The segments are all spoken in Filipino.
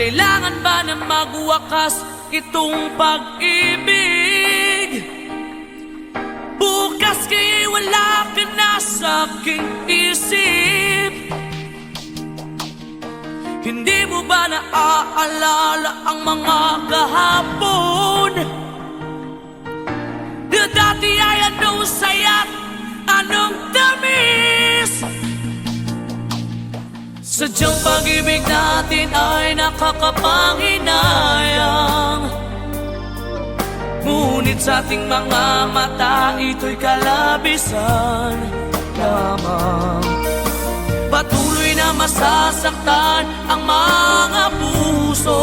Kailangan ba na magwakas itong pag-ibig? Bukas kaya'y wala ka na sa aking isip. Hindi mo ba naaalala ang mga kahapon? Na dati ay anong saya't anong tamis. Sadyang pag-ibig natin ay nakakapanghinayang, ngunit sa ating mga mata ito'y kalabisan lamang. Patuloy na masasaktan ang mga puso.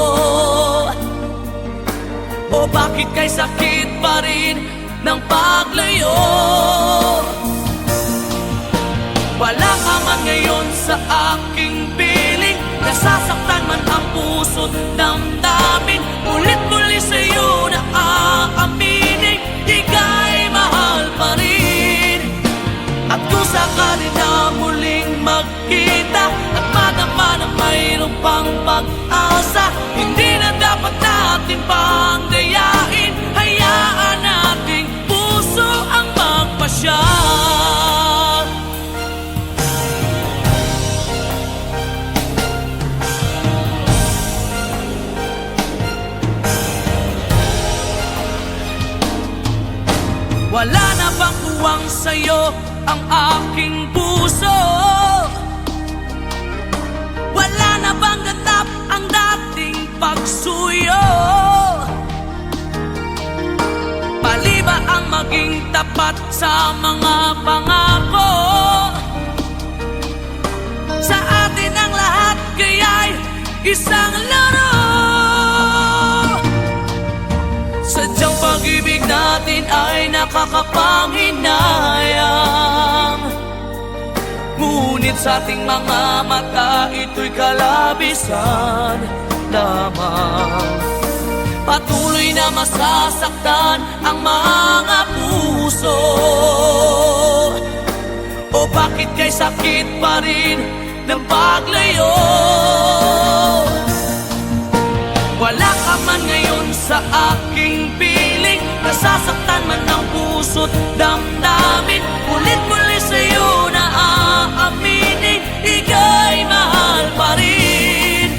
O bakit kay sakit pa rin ng paglayo? Wala ka man ngayon sa aking piling, nasasaktan man ang puso't damdamin. Ulit-muli sa'yo na aaminin, ika'y mahal pa rin. At kung sakali na muling magkita at madama na mayroon pang pag-asa, hindi na dapat natin pang dayain. Hayaan nating puso ang magpasya. Wala na bang tuwang sa'yo ang aking puso? Wala na bang ganap ang dating pagsuyo? Mali ba ang maging tapat sa mga pangako? Sa atin ang lahat kaya'y isang laro. Sadyang pag-ibig natin ay nakakapanghinayang, ngunit sa ating mga mata ito'y kalabisan lamang. Patuloy na masasaktan ang mga puso. O bakit kay sakit pa rin ng paglayo? Wala ka man ngayon sa aking piling, nasasaktan man ang puso't damdamin. Ulit-muli sa'yo na aaminin, ika'y mahal pa rin.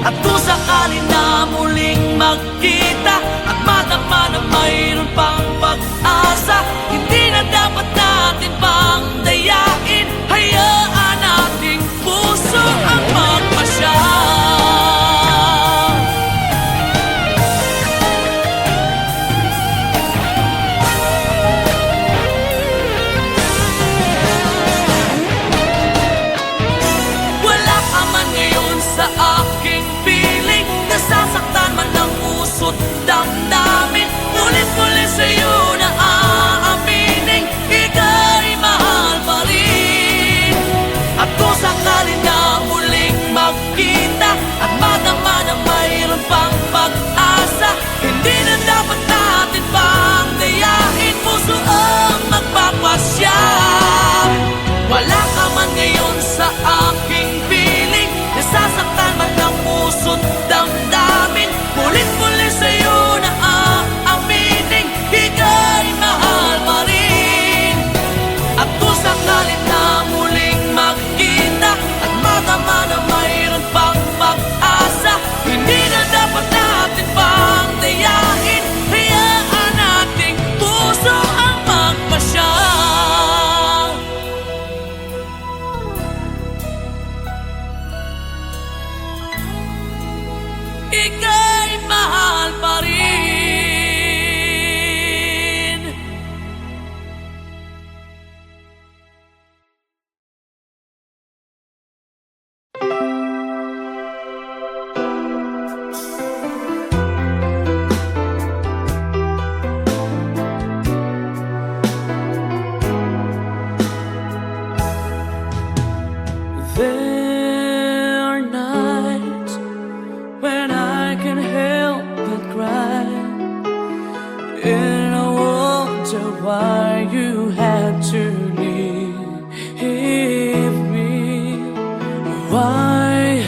At kung sakali na muling magkita at madama na mayroon pang pag-asa, hindi na dapat natin pang dayain. Hayaan nating puso ang magpasya. Sa aking piling, nasasaktan man ang puso't damdamin. Ulit-muli sa'yo na aaminin, ika'y mahal pa rin. At kung sakali na muling magkita at madama na mayroon pang pag-asa, hindi na dapat natin pang dayain. Puso ang magpapasya. Wala ka man ngayon sa aking piling, nasasaktan man ang puso't damdamin. Ulit-muli sa'yo na aaminin, ika'y mahal pa rin. At kung sakali na muling magkita at madama na mayroon pang pag-asa, hindi na dapat natin pang dayain. Hayaan nating puso ang magpasya. Ika'y mahal pa rin. There are nights when I can help but cry, and I wonder why you had to leave me. Why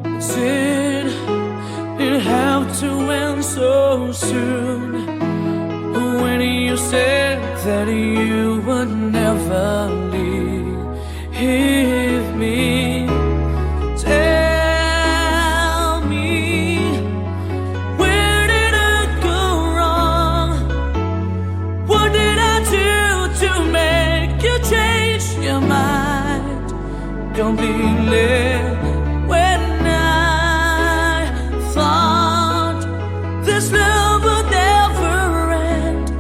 is it so soon when you said that you would never leave me. Tell me, where did I go wrong? What did I do to make you change your mind completely? When I thought this love would never end,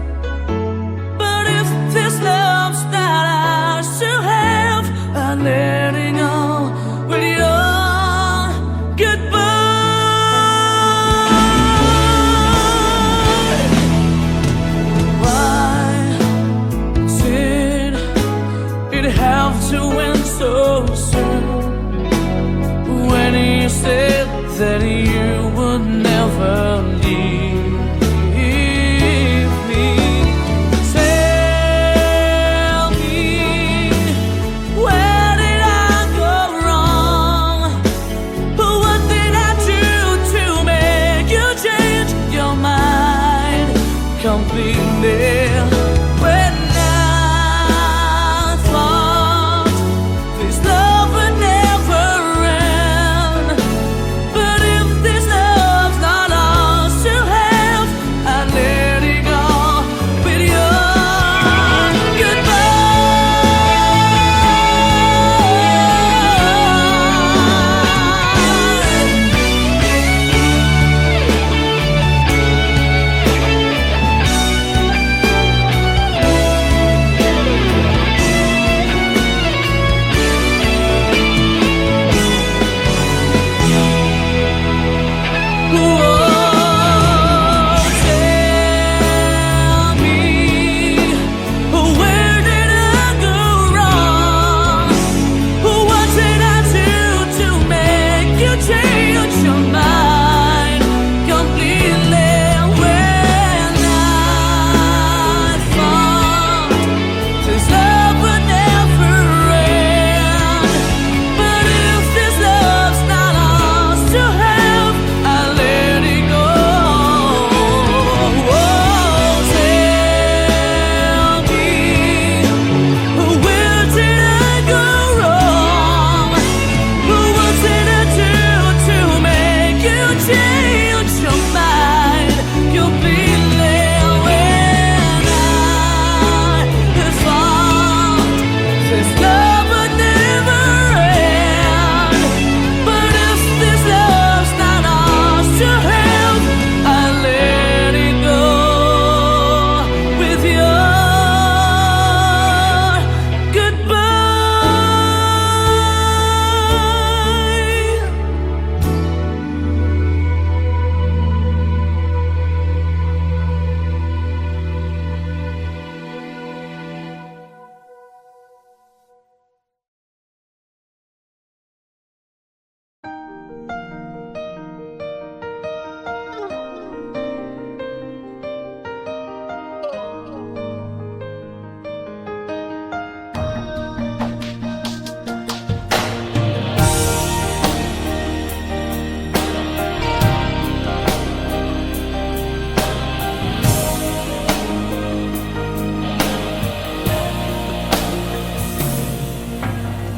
but if this love's not ours to have, I'm letting go with your goodbye. Why did it have to end so soon? When you said that you would never leave me. Tell me, where did I go wrong? What did I do to make you change your mind completely? When I thought this love would never end, but if this love's not ours to have, I let it go with your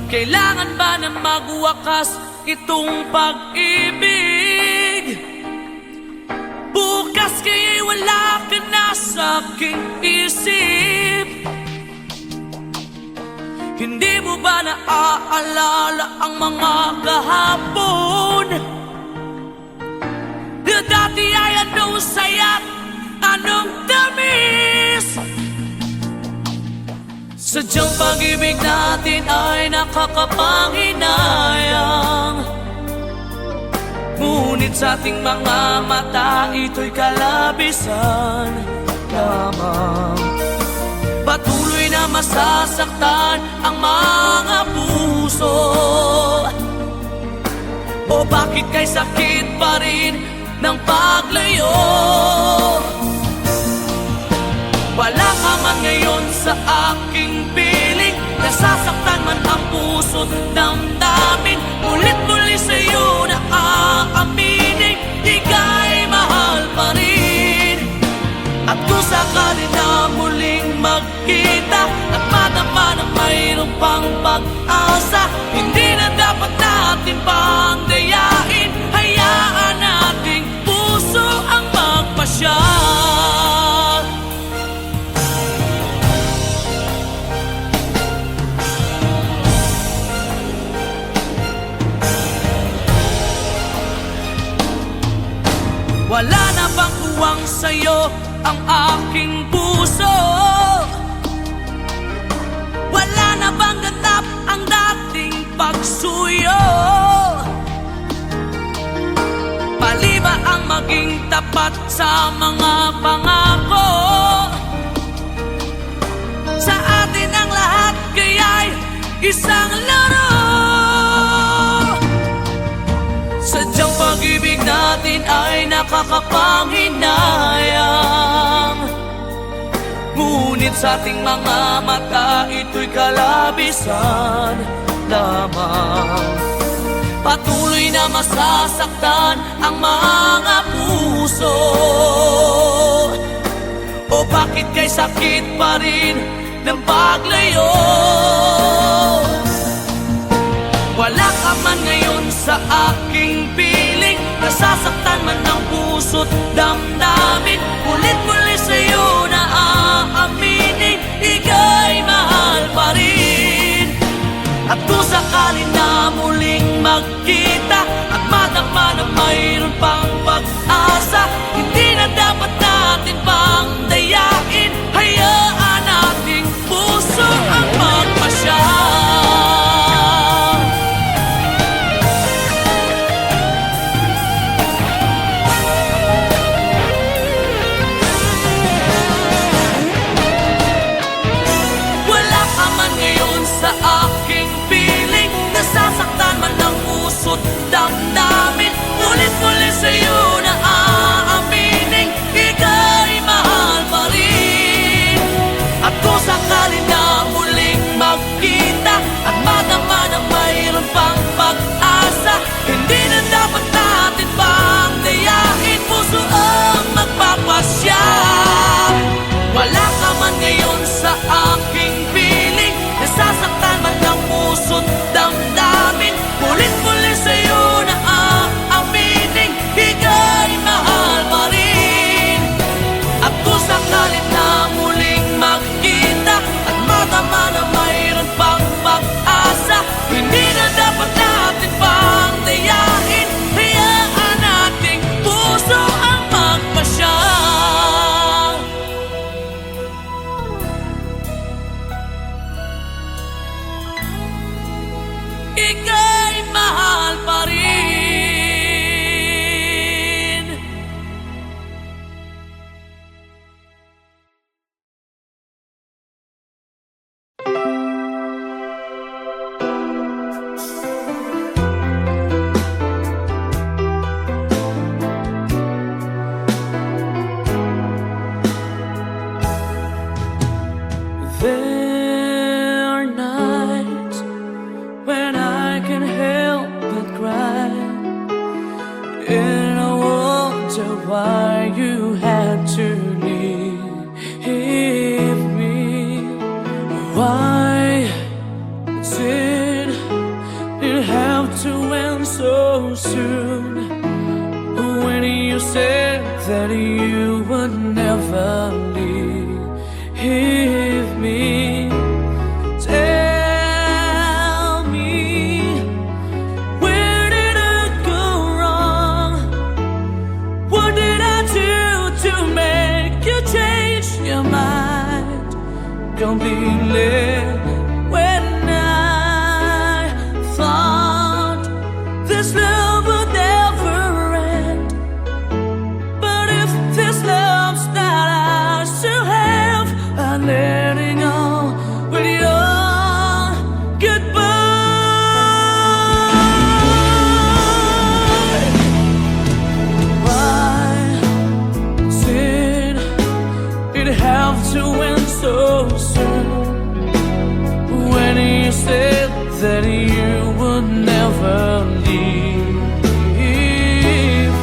kailangan ba na magwakas itong pag-ibig? Bukas kaya'y wala ka na sa aking isip. Hindi mo ba naaalala ang mga kahapon? Na dati ay anong saya, anong tamis. Sadyang pag-ibig natin ay nakakapanghinayang, ngunit sa ating mga mata ito'y kalabisan lamang. Patuloy na masasaktan ang mga puso. O bakit kay sakit pa rin ng paglayo? Wala ka man ngayon sa aking piling, nasasaktan man ang puso't damdamin. Ulit muli sa'yo na aaminin, ika'y mahal pa rin. sakali na muling magkita at madama na mayroon pang pag-asa, hindi na dapat natin pang dayain. Hayaan nating puso ang magpasya. Wala na bang uwang sa'yo ang aking puso? Wala na bang ganap ang dating pagsuyo? Mali ba ang maging tapat sa mga pangako? Sa atin ang lahat kaya'y isang laro. Sadyang pag-ibig natin ay nakakapanghinayang, ngunit sa ating mga mata ito'y kalabisan lamang. Patuloy na masasaktan ang mga puso. O bakit kay sakit pa rin ng paglayo? Wala ka man ngayon sa aking piling, nasasaktan man ang puso't damdamin. Ulit-muli sa'yo na aaminin, ika'y mahal pa rin. At kung sakali na muling magkita at madama na mayroon pang pag-asa, hindi na dapat natin pang dayain. Hayaan nating puso ang magpasya. Sa aking piling, nasasaktan man ang puso't damdamin. Ulit-muli sa'yo na aaminin, ika'y mahal pa rin. At kung sakali na muling magkita at madama na mayroon pang pag-asa, hindi na dapat natin pang dayain. Puso ang magpapasya. Wala ka man ngayon sa aking piling, nasasaktan man ang puso't damdamin. Ulit-muli sa'yo na aaminin, ika'y mahal pa rin. At kung sakali na muling magkita at madama na mayroon pang pag-asa, hindi na dapat natin pang dayain. Hayaan nating puso ang magpasya. Ika'y mahal pa rin. There are nights when I can help but cry, and I wonder why you had to leave me. Why did it have to end so soon, when you said that you would never leave me? Tell me, where did I go wrong? What did I do to make you change your mind completely? When I thought this love would never end, but if this love's not ours to have, I'm letting go with your goodbye. Why did it have to end so soon, when you said that you would never leave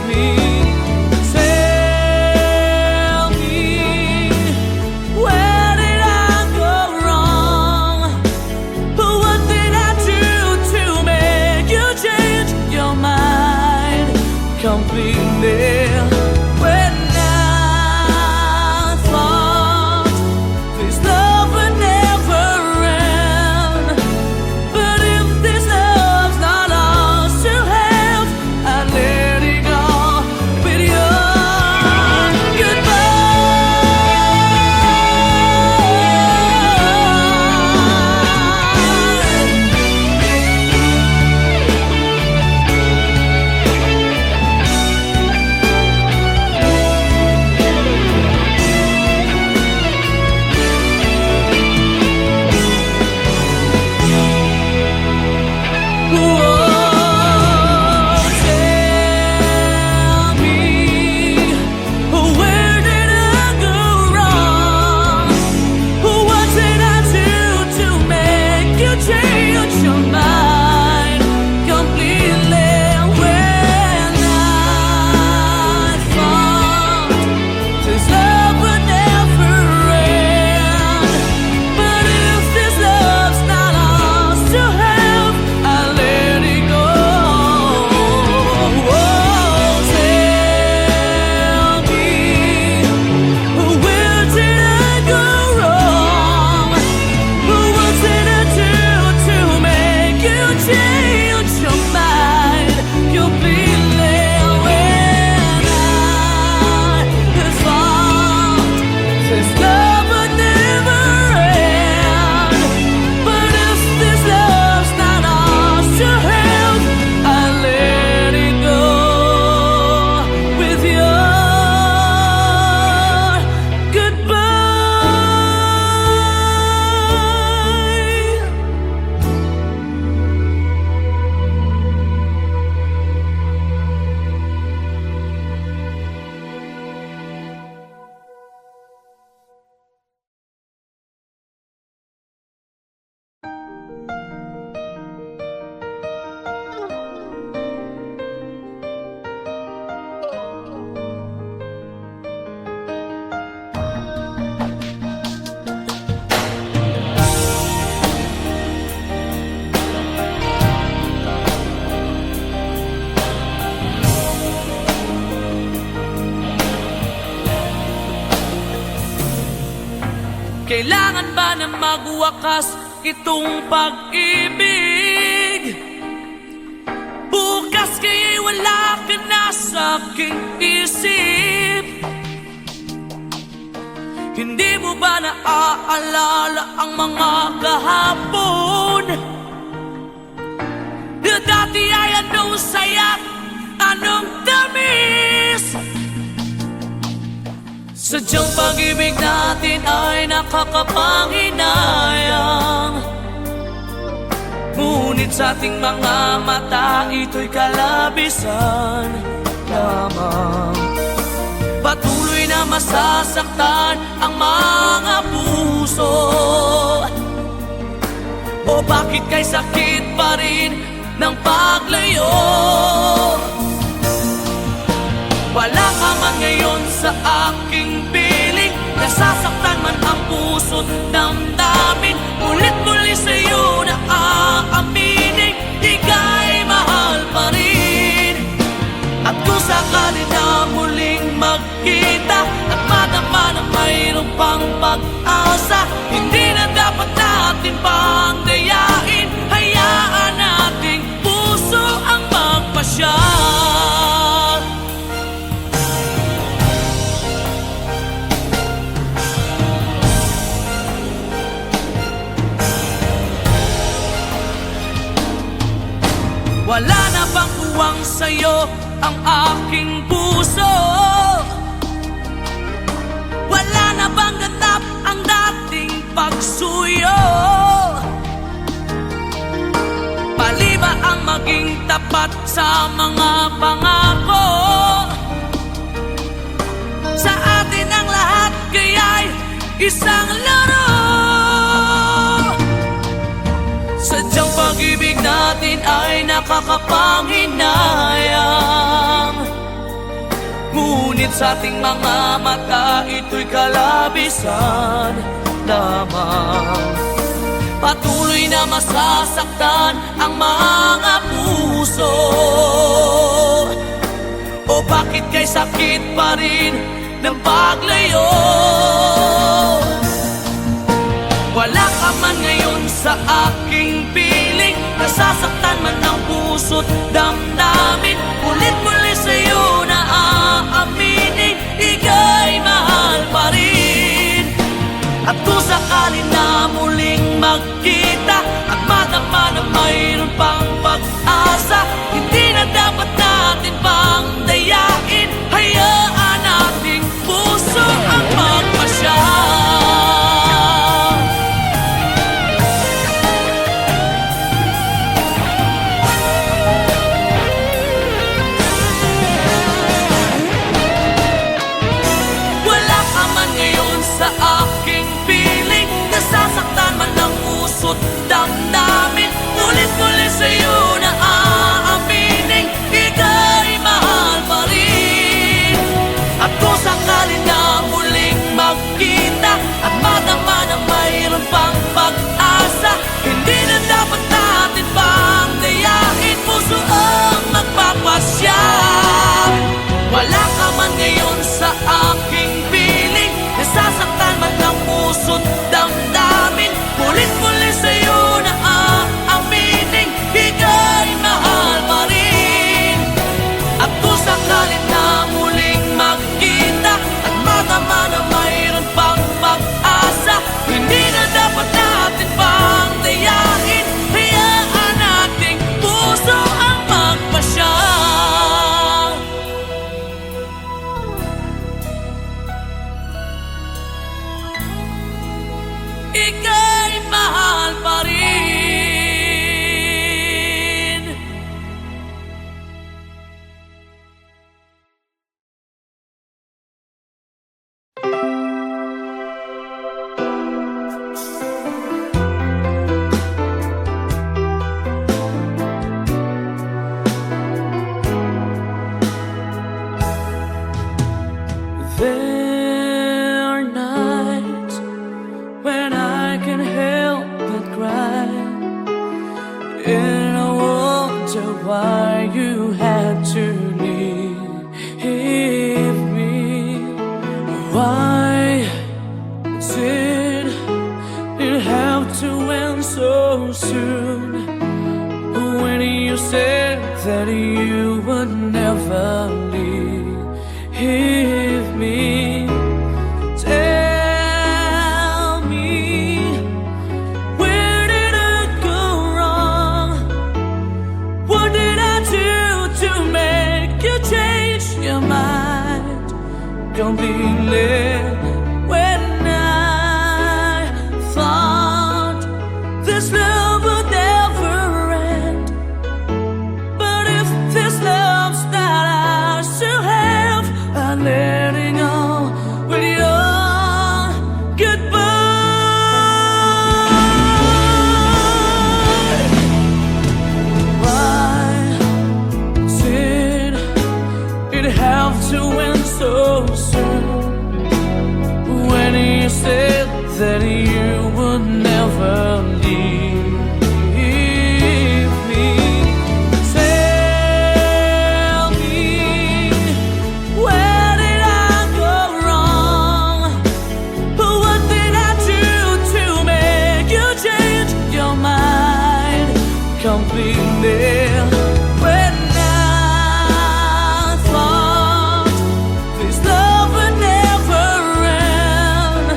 me? Tell me, Kailangan ba na magwakas itong pag-ibig? Bukas kaya'y wala ka na sa aking isip. Hindi mo ba naaalala ang mga kahapon? Na dati ay anong saya, anong tamis. Sadyang pag-ibig natin ay nakakapanghinayang. Ngunit sa ating mga mata ito'y kalabisan lamang. Patuloy na masasaktan ang mga puso. O bakit kay sakit pa rin ng paglayo? Wala ka man ngayon sa aking piling. Nasasaktan man ang puso't damdamin. Ulit-muli sa'yo na aaminin, ika'y mahal pa rin. At kung sakali na muling magkita at madama na mayroon pang pag-asa, hindi na dapat natin pang dayain. Hayaan nating puso ang magpasya. Wala na bang uwang sa'yo ang aking puso? Wala na bang ganap ang dating pagsuyo? Pali ba ang maging tapat sa mga pangako? Sa atin ang lahat kaya'y isang laro. Sadyang pag-ibig natin ay nakakapanghinayang. Ngunit sa ating mga mata ito'y kalabisan lamang. Patuloy na masasaktan ang mga puso. O bakit kay sakit pa rin ng paglayo? Wala ka man ngayon sa aking piling. Nasasaktan man ang puso't damdamin. Ulit-muli sa'yo na aaminin, ika'y mahal pa rin. At kung sakali na muling magkita at madama na mayroon pang pag-asa, hindi na dapat natin pang dayain. Hayaan nating puso ang magpasya. Damdamin, ulit-muli sa'yo na aaminin, ika'y mahal pa rin. At kung sakali na muling magkita at madama na mayroon pang pag-asa, hindi na dapat natin pang dayain. Puso ang magpapasya. Wala ka man ngayon sa aking piling. Nasasaktan man ang puso't damdamin. Ulit-muli sa'yo na aaminin, ika'y mahal pa rin. At kung sakali na muling magkita at madama na mayroon pang pag-asa, hindi na dapat natin pang dayain. Hayaan nating puso ang magpasya. Ika'y mahal pa rin. There are nights when I can help but cry, and I wonder why you had to leave me. Why is it so soon when you said that you would never leave me. Tell me, where did I go wrong? What did I do to make you change your mind completely? When I thought this love would never end, but if this love's not ours to have, I'm letting go with your goodbye. Why did it have to end so soon? When you said that you would never leave me. Tell me, where did I go wrong? What did I do to make you change your mind completely? When I thought this love would never end,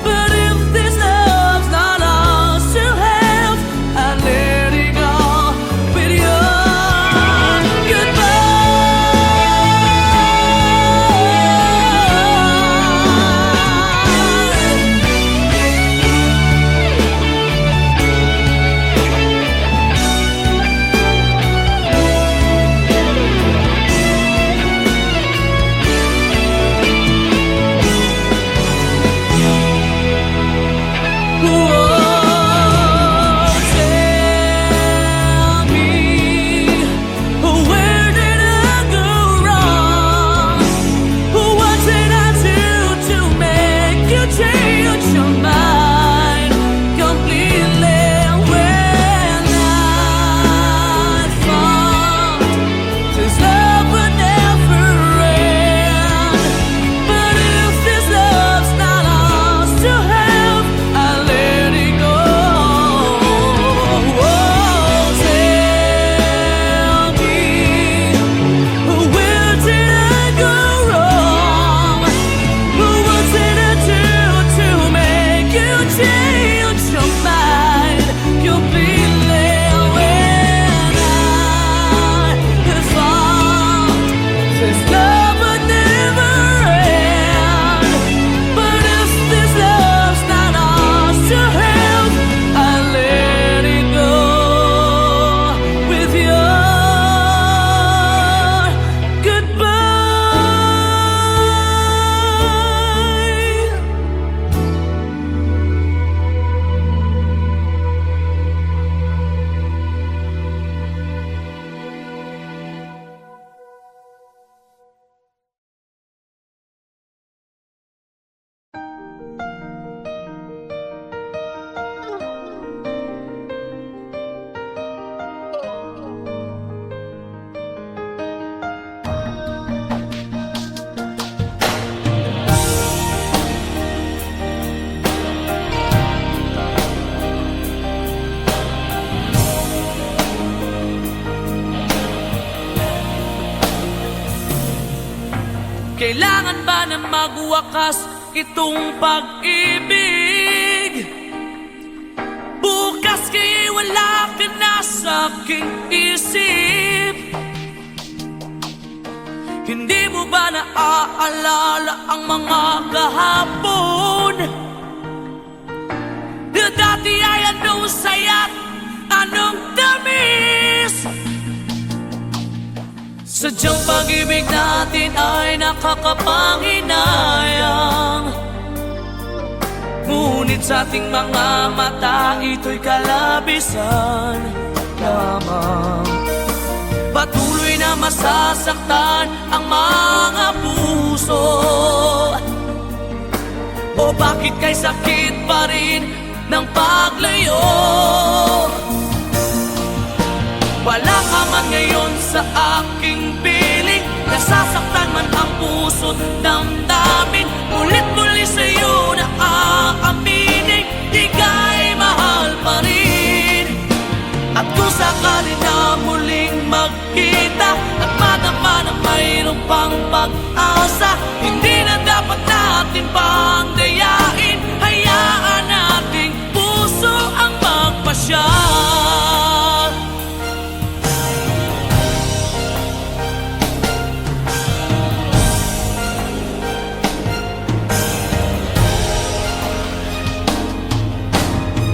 but if this love's not ours to have, I let it go with your kailangan ba na magwakas itong pag-ibig? Bukas kay wala ka na sa aking isip. Hindi mo ba naaalala ang mga kahapon? Na dati ay anong saya't anong tamis? Sadyang pag-ibig natin ay nakakapanghinayang, ngunit sa ating mga mata ito'y kalabisan lamang. Patuloy na masasaktan ang mga puso, o bakit kay sakit pa rin ng paglayo? Wala ka man ngayon sa aking piling, nasasaktan man ang puso't damdamin. Ulit muli sa'yo na aaminin, di ka'y mahal pa rin.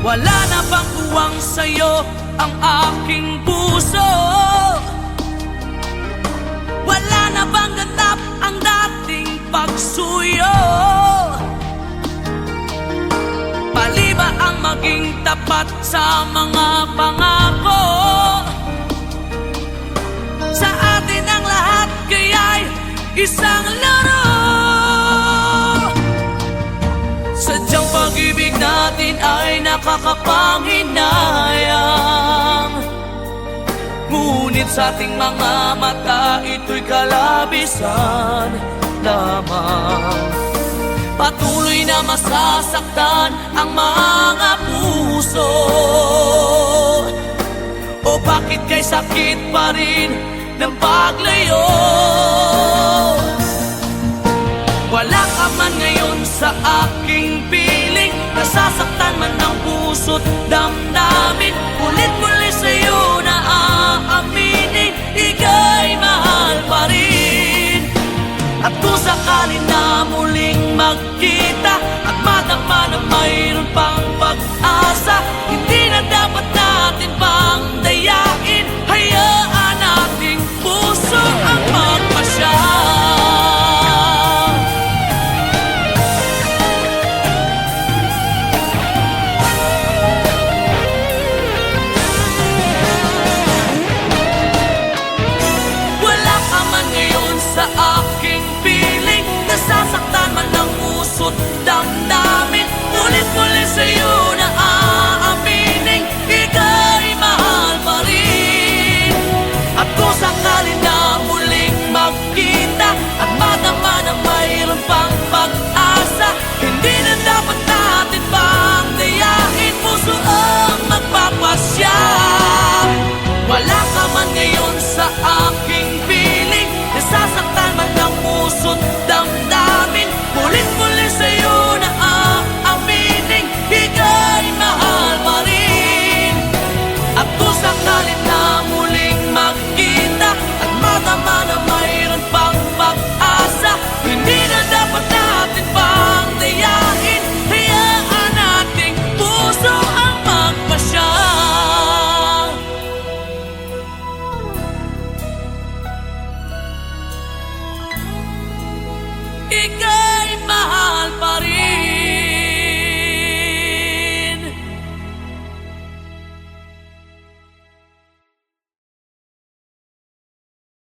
Wala na bang tuwang sa'yo ang aking puso? Wala na bang ganap ang dating pagsuyo? Mali ba ang maging tapat sa mga pangako? Sa atin ang lahat kaya'y isang laro. Sadyang pag-ibig natin ay nakakapanghinayang, ngunit sa ating mga mata ito'y kalabisan lamang. Patuloy na masasaktan ang mga puso. O bakit kay sakit pa rin ng paglayo? Wala ka man ngayon sa aking piling, nasasaktan man ang puso't damdamin. Ulit muli sa'yo na aaminin, ika'y mahal pa rin. At kung sakali na muling magkita at madama na mayroon pang pag-asa, hindi na dapat natin pang dayain. Hayaan nating puso ang magpasya. Wala ka man ngayon sa aking piling, nasasaktan man ang puso't damdamin. Ulit-ulit sa'yo na aaminin, ika'y mahal pa rin. At kung sakali na muling magkita at madama na mayroon pang pag-asa, hindi na dapat